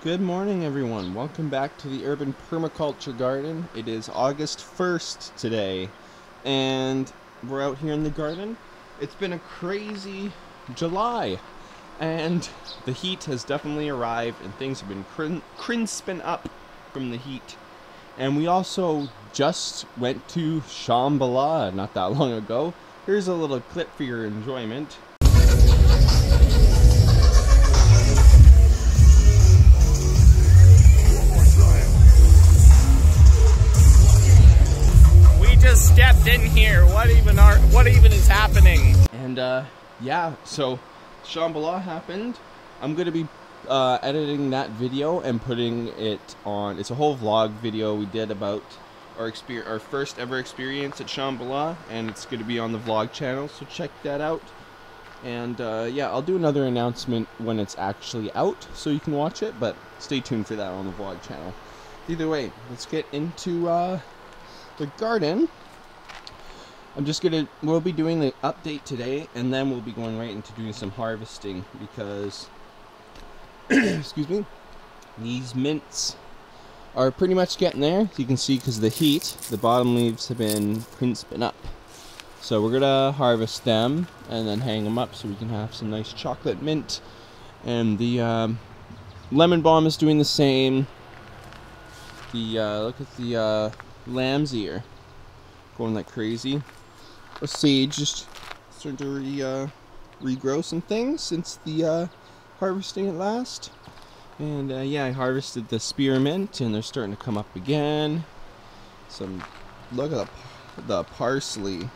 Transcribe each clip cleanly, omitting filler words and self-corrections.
Good morning, everyone. Welcome back to the Urban Permaculture Garden. It is August 1st today, and we're out here in the garden. It's been a crazy July, and the heat has definitely arrived, and things have been crisping up from the heat. And we also just went to Shambhala not that long ago. Here's a little clip for your enjoyment. Stepped in here. What even is happening? And yeah, so Shambhala happened. I'm gonna be editing that video and putting it on. It's a whole vlog video we did about our first ever experience at Shambhala, and it's gonna be on the vlog channel, so check that out. And yeah, I'll do another announcement when it's actually out so you can watch it, but stay tuned for that on the vlog channel. Either way, let's get into the garden. We'll be doing the update today, and then we'll be going right into doing some harvesting because, excuse me, these mints are pretty much getting there. As you can see, because of the heat, the bottom leaves have been crisping up. So we're gonna harvest them and then hang them up so we can have some nice chocolate mint. And the lemon balm is doing the same. Look at the lamb's ear going like crazy. A sage just starting to regrow some things since the harvesting at last. And yeah, I harvested the spearmint and they're starting to come up again. Look at the parsley.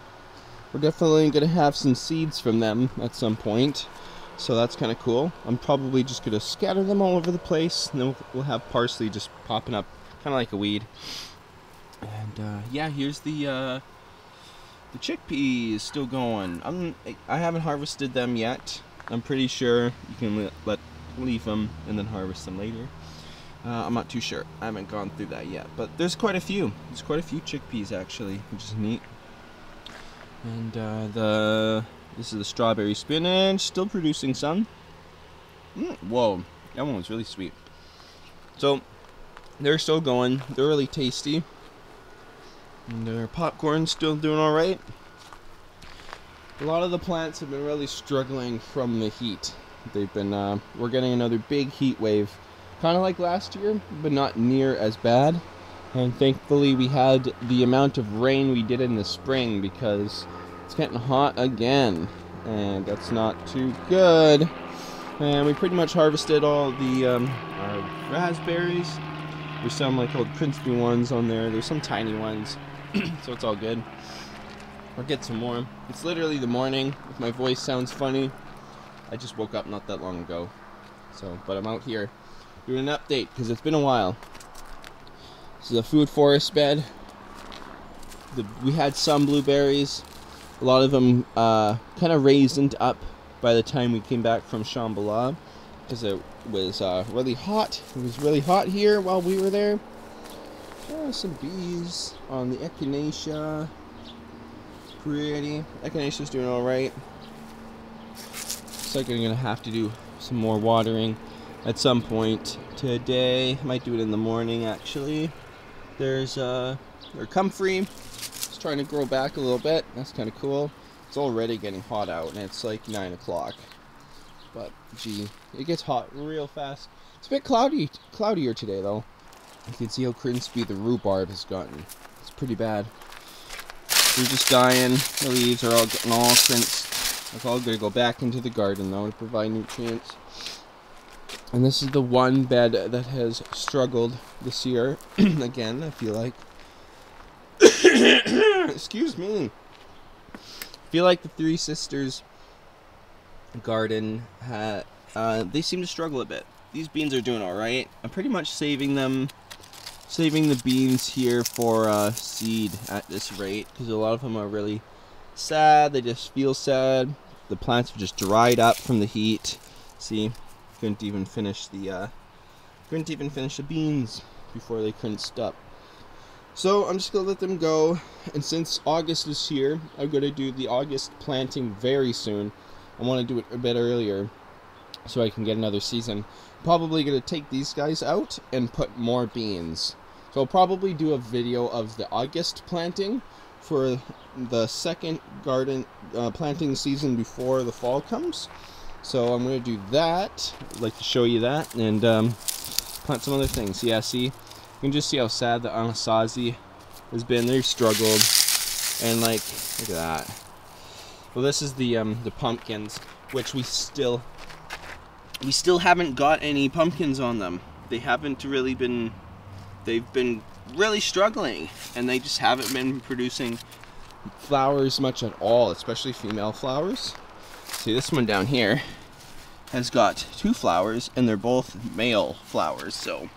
We're definitely going to have some seeds from them at some point, so that's kind of cool. I'm probably just going to scatter them all over the place, and then we'll have parsley just popping up kind of like a weed. And yeah, here's the chickpeas still going. I haven't harvested them yet. I'm pretty sure you can leave them and then harvest them later. I'm not too sure. I haven't gone through that yet, but there's quite a few. There's quite a few chickpeas actually, which is neat. And this is the strawberry spinach, still producing some. Whoa, that one was really sweet. So they're still going. They're really tasty. And their popcorn's still doing alright. A lot of the plants have been really struggling from the heat. They've been, we're getting another big heat wave. Kind of like last year, but not near as bad. And thankfully we had the amount of rain we did in the spring because it's getting hot again. And that's not too good. And we pretty much harvested all the our raspberries. There's some like old crispy ones on there. There's some tiny ones. So it's all good. I'll get some more. It's literally the morning. If my voice sounds funny, I just woke up not that long ago. But I'm out here doing an update because it's been a while. This is a food forest bed. We had some blueberries. A lot of them kind of raisined up by the time we came back from Shambhala because it was really hot. It was really hot here while we were there. Some bees on the echinacea. Pretty. Echinacea's doing alright. Looks like I'm going to have to do some more watering at some point today. Might do it in the morning actually. There's comfrey. It's trying to grow back a little bit. That's kind of cool. It's already getting hot out and it's like 9 o'clock. But gee, it gets hot real fast. It's a bit cloudier today though. You can see how crispy the rhubarb has gotten. It's pretty bad. They're just dying. The leaves are all getting all crisped. It's all going to go back into the garden though to provide nutrients. And this is the one bed that has struggled this year. Again, I feel like. Excuse me. I feel like the Three Sisters garden they seem to struggle a bit. These beans are doing alright. I'm pretty much saving the beans here for seed at this rate because a lot of them are really sad. They just feel sad. The plants have just dried up from the heat. See, couldn't even finish the beans before they crisped up. So I'm just gonna let them go, and since August is here, I'm gonna do the August planting very soon. I want to do it a bit earlier so I can get another season. Probably going to take these guys out and put more beans. So I'll probably do a video of the August planting for the second garden planting season before the fall comes. So I'm going to do that. I'd like to show you that and plant some other things. Yeah, see, you can just see how sad the Anasazi has been. They've struggled, and like, look at that. Well, this is the pumpkins, which we still haven't got any pumpkins on them. They haven't really been. They've been really struggling, and they just haven't been producing flowers much at all, especially female flowers. See, this one down here has got 2 flowers, and they're both male flowers. So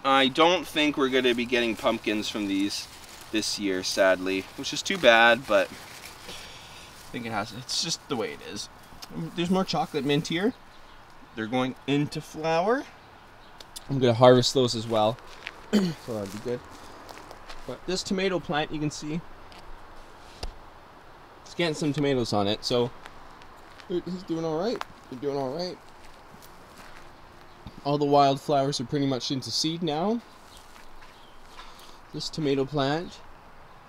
I don't think we're going to be getting pumpkins from these this year, sadly, which is too bad, but I think it's just the way it is. There's more chocolate mint here. They're going into flower. I'm going to harvest those as well, so that'd be good. But this tomato plant, you can see, it's getting some tomatoes on it, so he's doing all right. They're doing all right. All the wildflowers are pretty much into seed now. This tomato plant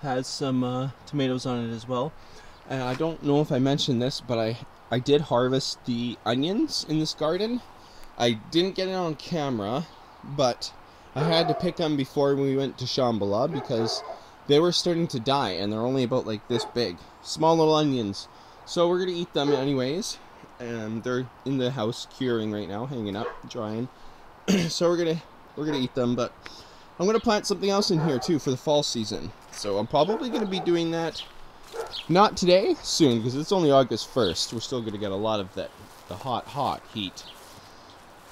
has some tomatoes on it as well. And I don't know if I mentioned this, but I did harvest the onions in this garden. I didn't get it on camera, but I had to pick them before we went to Shambhala because they were starting to die, and they're only about like this big. Small little onions. So we're going to eat them anyways. And they're in the house curing right now, hanging up, drying. So we're gonna eat them, but I'm gonna plant something else in here too for the fall season. So I'm probably gonna be doing that, not today, soon, because it's only August 1st. We're still gonna get a lot of the hot heat.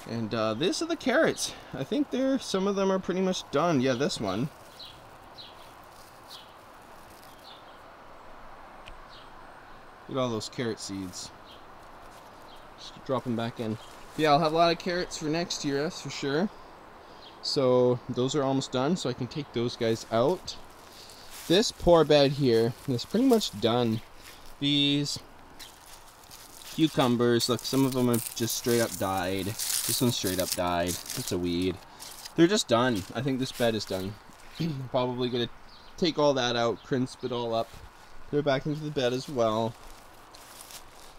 And these are the carrots. I think some of them are pretty much done. Yeah, this one. Look at all those carrot seeds. Just drop them back in. Yeah, I'll have a lot of carrots for next year, that's for sure. So those are almost done, so I can take those guys out. This poor bed here is pretty much done. These cucumbers, look, some of them have just straight up died. This one straight up died. It's a weed. They're just done. I think this bed is done. I'm probably gonna take all that out, crisp it all up, put it back into the bed as well.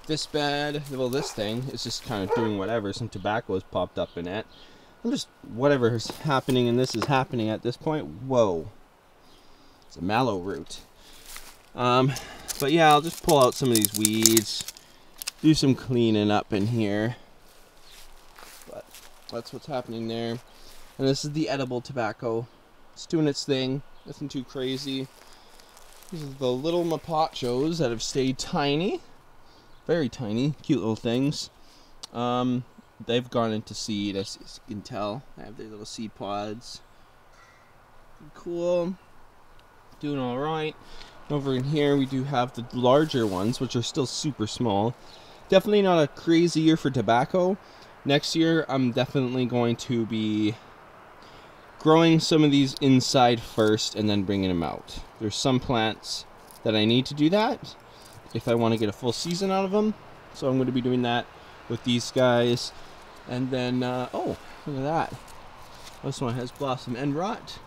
This bed, well, this thing is just kind of doing whatever. Some tobacco has popped up in it. I'm just, whatever is happening, and this is happening at this point. Whoa. It's a mallow root. But yeah, I'll just pull out some of these weeds, do some cleaning up in here. But that's what's happening there. And this is the edible tobacco. It's doing its thing. Nothing too crazy. These are the little mapachos that have stayed tiny. Very tiny, cute little things. They've gone into seed, as you can tell. They have their little seed pods. Cool. Doing alright. Over in here we do have the larger ones, which are still super small. Definitely not a crazy year for tobacco. Next year I'm definitely going to be growing some of these inside first and then bringing them out. There's some plants that I need to do that if I want to get a full season out of them. So I'm going to be doing that with these guys. And then, oh, look at that. This one has blossom end rot.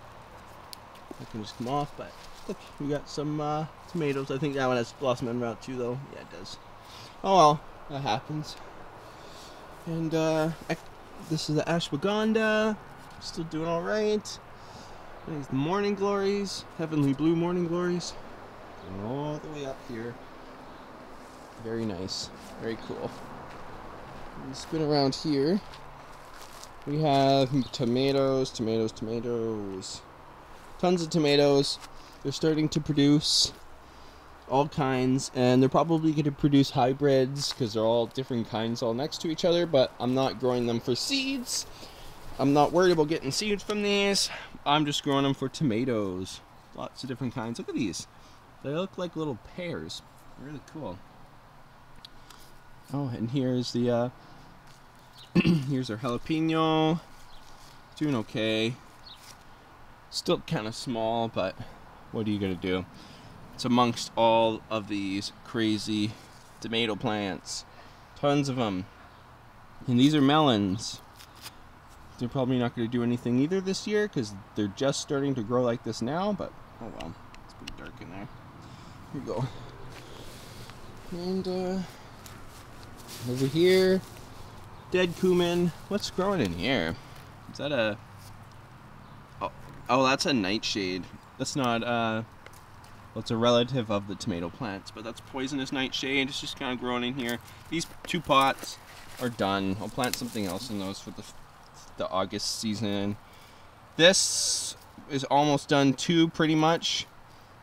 That can just come off, but look, we got some tomatoes. I think that one has blossom end rot too, though. Yeah, it does. Oh well, that happens. And this is the Ashwagandha. Still doing alright. There's the morning glories, heavenly blue morning glories. Going all the way up here. Very nice. Very cool. And spin around here. We have tomatoes. Tons of tomatoes. They're starting to produce all kinds, and they're probably going to produce hybrids because they're all different kinds all next to each other, but I'm not growing them for seeds. I'm not worried about getting seeds from these. I'm just growing them for tomatoes. Lots of different kinds. Look at these. They look like little pears. Really cool. Oh, and here's the here's our jalapeno. Doing okay. Still kind of small, but what are you gonna do? It's amongst all of these crazy tomato plants. Tons of them. And these are melons. They're probably not going to do anything either this year because they're just starting to grow like this now, but oh well. It's pretty dark in there. Here we go. And over here, dead cumin. What's growing in here? Is that a... Oh, that's a nightshade. That's not, well, it's a relative of the tomato plants, but that's poisonous nightshade. It's just kind of growing in here. These 2 pots are done. I'll plant something else in those for the August season. This is almost done too, pretty much.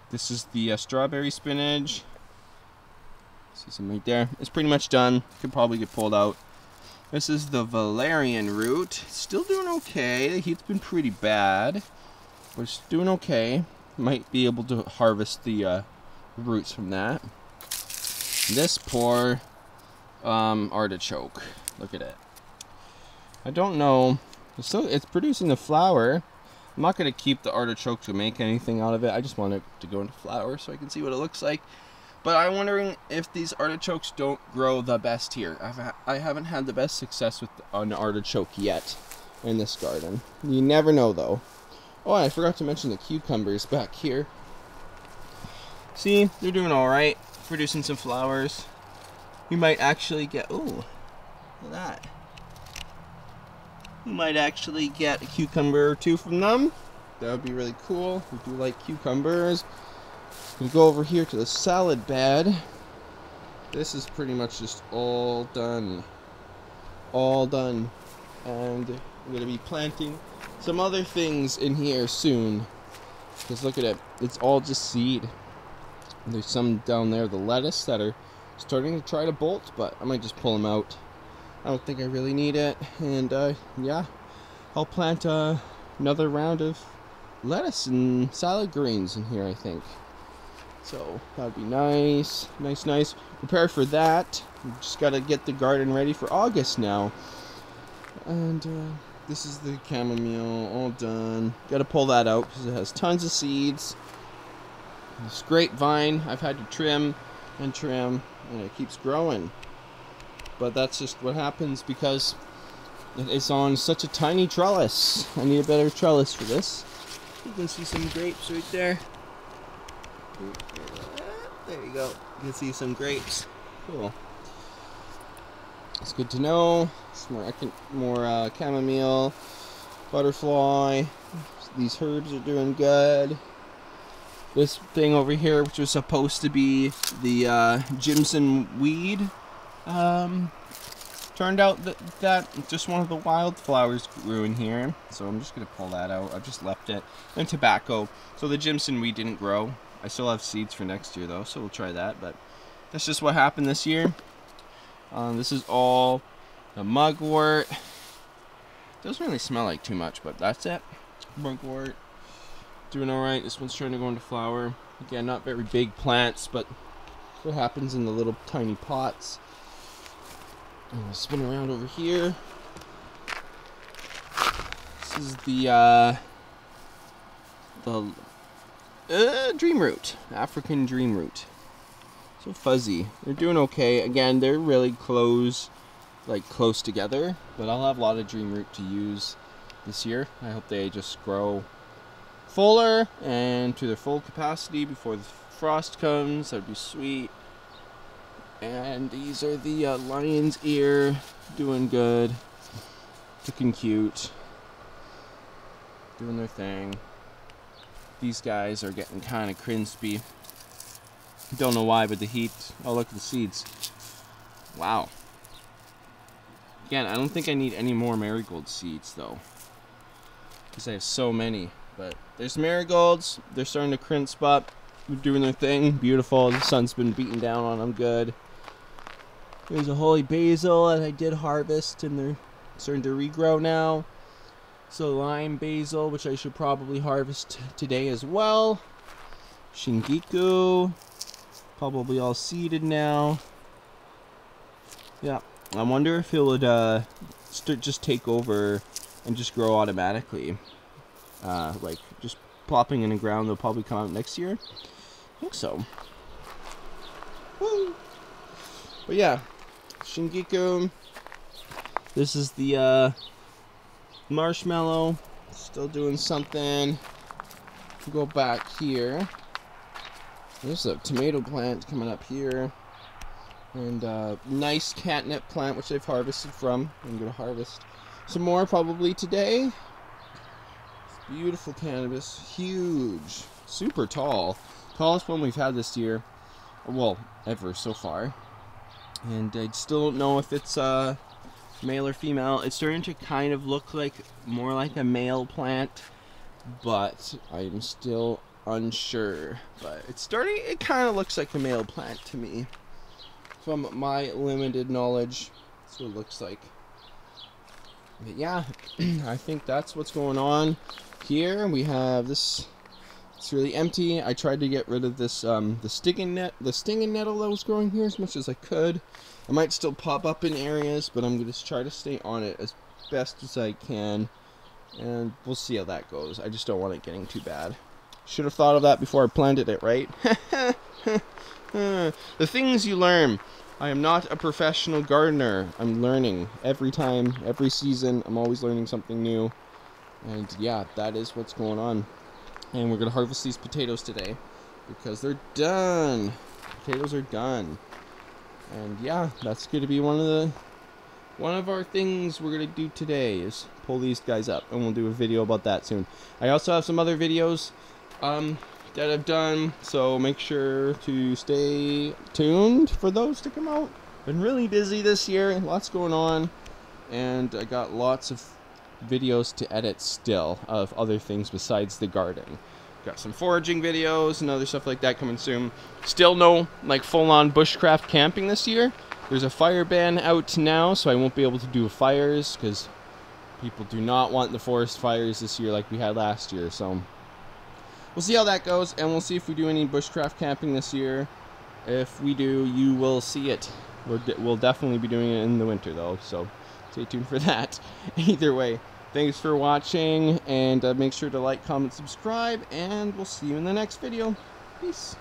This is the strawberry spinach. See some right there. It's pretty much done. Could probably get pulled out. This is the Valerian Root. Still doing okay. The heat's been pretty bad, but it's doing okay. Might be able to harvest the roots from that. This poor artichoke. Look at it. I don't know. It's producing the flower. I'm not going to keep the artichoke to make anything out of it. I just want it to go into flower so I can see what it looks like. But I'm wondering if these artichokes don't grow the best here. I haven't had the best success with an artichoke yet in this garden. You never know though. Oh, and I forgot to mention the cucumbers back here. See, they're doing alright. Producing some flowers. We might actually get... Ooh, look at that. We might actually get a cucumber or 2 from them. That would be really cool. We do like cucumbers. We go over here to the salad bed. This is pretty much just all done. All done. And I'm going to be planting some other things in here soon. Because look at it. It's all just seed. And there's some down there, the lettuce, that are starting to try to bolt. But I might just pull them out. I don't think I really need it. And yeah, I'll plant another round of lettuce and salad greens in here, I think. So that would be nice, nice. Prepare for that. We just got to get the garden ready for August now. And this is the chamomile, all done. Got to pull that out because it has tons of seeds. This grapevine, I've had to trim, and it keeps growing. But that's just what happens because it's on such a tiny trellis. I need a better trellis for this. You can see some grapes right there. There you go. You can see some grapes. Cool. It's good to know. Some more chamomile, butterfly. These herbs are doing good. This thing over here, which was supposed to be the Jimson Weed, turned out that just one of the wildflowers grew in here. So I'm just going to pull that out. I've just left it. And tobacco. So the Jimson Weed didn't grow. I still have seeds for next year though, so we'll try that. But that's just what happened this year. This is all the mugwort. Doesn't really smell like too much, but that's it. Mugwort. Doing alright. This one's trying to go into flower. Again, not very big plants, but what happens in the little tiny pots. I'm gonna spin around over here. This is the dream root, African dream root. So fuzzy. They're doing okay. Again, they're really close together, but I'll have a lot of dream root to use this year. I hope they just grow fuller and to their full capacity before the frost comes. That would be sweet. And these are the lion's ear, doing good, looking cute, doing their thing. These guys are getting kind of crispy. Don't know why, but the heat. Oh, look at the seeds. Wow. Again, I don't think I need any more marigold seeds though, because I have so many. But there's marigolds. They're starting to crisp up. They're doing their thing. Beautiful. The sun's been beating down on them good. There's a holy basil that I did harvest, and they're starting to regrow now. So lime basil, which I should probably harvest today as well. Shingiku, probably all seeded now. Yeah, I wonder if it would just take over and just grow automatically. Like just plopping in the ground. They'll probably come out next year. I think so. Woo! But yeah, Shingiku. This is the Marshmallow, still doing something. Go back here. There's a tomato plant coming up here. And nice catnip plant, which I've harvested from. I'm going to harvest some more probably today. Beautiful cannabis, huge, super tall. Tallest one we've had this year, well, ever so far. And I still don't know if it's male or female. It's starting to kind of look like more like a male plant, but I'm still unsure. But it kind of looks like a male plant to me. From my limited knowledge, that's what it looks like. But yeah, I think that's what's going on here. We have this. It's really empty. I tried to get rid of this the stinging nettle that was growing here as much as I could. I might still pop up in areas, but I'm going to try to stay on it as best as I can, and we'll see how that goes. I just don't want it getting too bad. Should have thought of that before I planted it, right? The things you learn. I am not a professional gardener. I'm learning every time, every season. I'm always learning something new. And yeah, that is what's going on. And we're going to harvest these potatoes today because they're done. Potatoes are done. And yeah, that's going to be one of our things we're going to do today is pull these guys up. And we'll do a video about that soon. I also have some other videos that I've done, so make sure to stay tuned for those to come out. Been really busy this year, lots going on, and I got lots of videos to edit still of other things besides the garden. Got some foraging videos and other stuff like that coming soon. Still no like full-on bushcraft camping this year. There's a fire ban out now, so I won't be able to do fires because people do not want the forest fires this year like we had last year, so we'll see how that goes, and we'll see if we do any bushcraft camping this year. If we do, you will see it. We'll definitely be doing it in the winter, though, so stay tuned for that. Either way, thanks for watching, and make sure to like, comment, subscribe, and we'll see you in the next video. Peace.